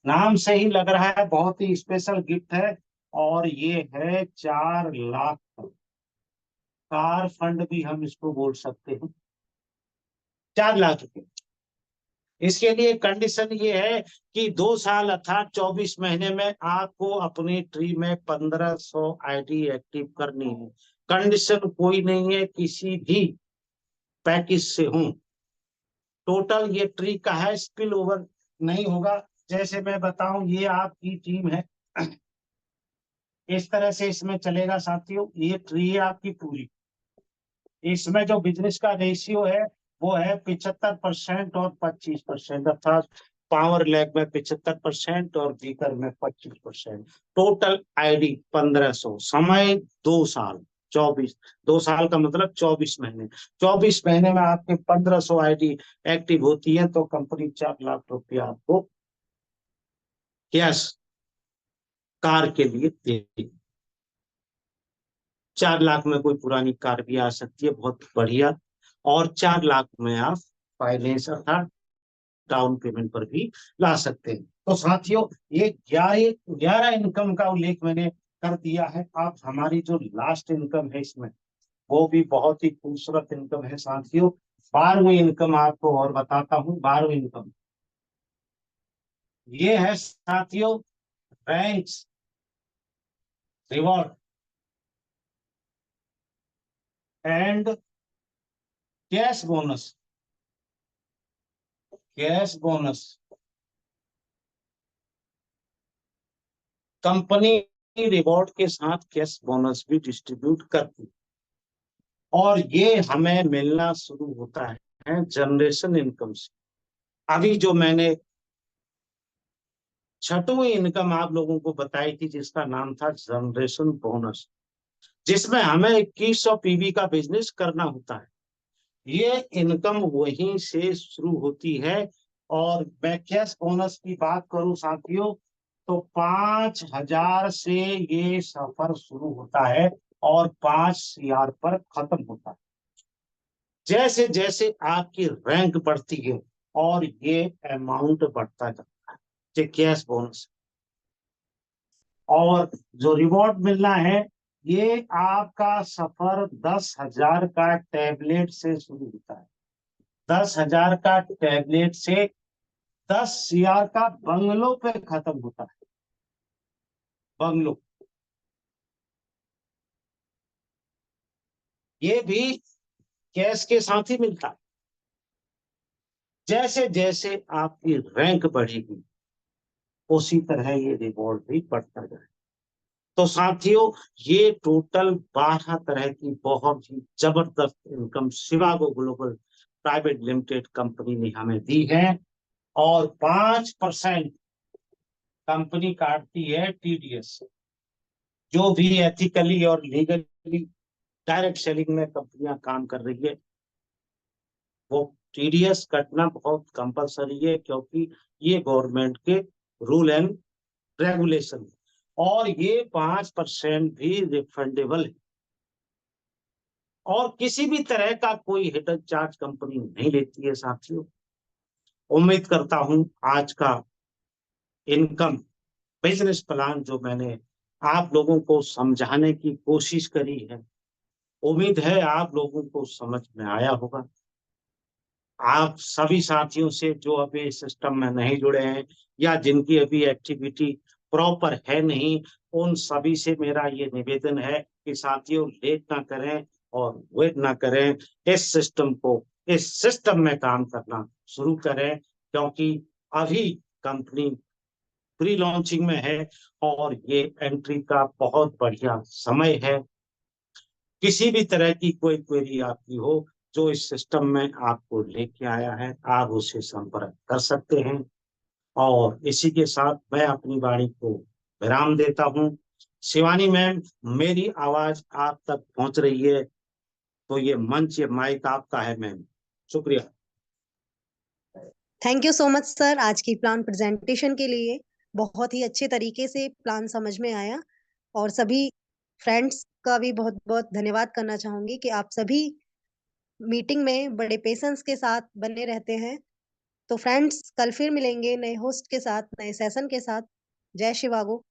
नाम से ही लग रहा है बहुत ही स्पेशल गिफ्ट है। और ये है 4 लाख का कार फंड भी हम इसको बोल सकते हैं। 4 लाख रुपए। इसके लिए कंडीशन ये है कि 2 साल अर्थात 24 महीने में आपको अपनी ट्री में 1500 आईडी एक्टिव करनी है। कंडीशन कोई नहीं है किसी भी पैकेज से हूं। टोटल ये ट्री का है, स्पिल ओवर नहीं होगा। जैसे मैं बताऊं, ये आपकी टीम है, इस तरह से इसमें चलेगा साथियों। ये ट्री है आपकी पूरी। इसमें जो बिजनेस का रेशियो है वो है 75% और 25%, अर्थात पावर लैग में 75% और बीकर में 25%। टोटल आईडी 1500, समय 2 साल, 24। 2 साल का मतलब 24 महीने। 24 महीने में आपके 1500 आईडी एक्टिव होती है तो कंपनी 4 लाख रुपया आपको कैश कार के लिए देगी। 4 लाख में कोई पुरानी कार भी आ सकती है, बहुत बढ़िया। और 4 लाख में आप फाइनेंस अर्थात डाउन पेमेंट पर भी ला सकते हैं। तो साथियों, ये 11 इनकम का उल्लेख मैंने कर दिया है। अब हमारी जो लास्ट इनकम है इसमें, वो भी बहुत ही खूबसूरत इनकम है साथियों। 12वीं इनकम आपको और बताता हूँ। 12वीं इनकम ये है साथियों, banks reward and cash bonus. Cash bonus company reward के साथ कैश बोनस भी डिस्ट्रीब्यूट करती, और ये हमें मिलना शुरू होता है जनरेशन इनकम से। अभी जो मैंने छठवीं इनकम आप लोगों को बताई थी जिसका नाम था जनरेशन बोनस, जिसमें हमें 2100 पीवी का बिजनेस करना होता है, ये इनकम वहीं से शुरू होती है। और मैं कैश बोनस की बात करूं साथियों, तो 5000 से ये सफर शुरू होता है और 5 CR पर खत्म होता है। जैसे जैसे आपकी रैंक बढ़ती है और ये अमाउंट बढ़ता जाता है, ये कैश बोनस। और जो रिवॉर्ड मिलना है, ये आपका सफर 10,000 का टैबलेट से शुरू होता है। 10,000 का टैबलेट से 10 CR का बंगलो पे खत्म होता है। बंगलो, ये भी कैश के साथ ही मिलता है। जैसे जैसे आपकी रैंक बढ़ेगी उसी तरह ये रिवॉर्ड भी बढ़ता जाए। तो साथियों, ये टोटल 12 तरह की बहुत ही जबरदस्त income Shivago global private limited company ने हमें दी है। और 5% कंपनी काटती है टीडीएस। जो भी एथिकली और लीगली डायरेक्ट सेलिंग में कंपनियां काम कर रही है, वो टीडीएस कटना बहुत कंपलसरी है, क्योंकि ये गवर्नमेंट के रूल एंड रेगुलेशन है। और ये 5% भी रिफंडेबल है, और किसी भी तरह का कोई हिडन चार्ज कंपनी नहीं लेती है साथियों। उम्मीद करता हूं आज का इनकम बिजनेस प्लान जो मैंने आप लोगों को समझाने की कोशिश करी है, उम्मीद है आप लोगों को समझ में आया होगा। आप सभी साथियों से जो अभी इस सिस्टम में नहीं जुड़े हैं या जिनकी अभी एक्टिविटी प्रॉपर है नहीं, उन सभी से मेरा ये निवेदन है कि साथियों, लेट ना करें और वेट ना करें। इस सिस्टम में काम करना शुरू करें, क्योंकि अभी कंपनी प्री लॉन्चिंग में है और ये एंट्री का बहुत बढ़िया समय है। किसी भी तरह की कोई क्वेरी आपकी हो जो इस सिस्टम में आपको लेके आया है, आप उसे संपर्क कर सकते हैं। और इसी के साथ मैं अपनी वाणी को विराम देता हूँ। शिवानी मैम, मेरी आवाज आप तक पहुंच रही है तो ये मंच, ये माइक आपका है मैम। शुक्रिया। Thank you so much sir, आज की प्लान प्रेजेंटेशन के लिए। बहुत ही अच्छे तरीके से प्लान समझ में आया। और सभी फ्रेंड्स का भी बहुत बहुत धन्यवाद करना चाहूंगी कि आप सभी मीटिंग में बड़े पेशेंस के साथ बने रहते हैं। तो फ्रेंड्स, कल फिर मिलेंगे नए होस्ट के साथ, नए सेशन के साथ। जय शिवागो।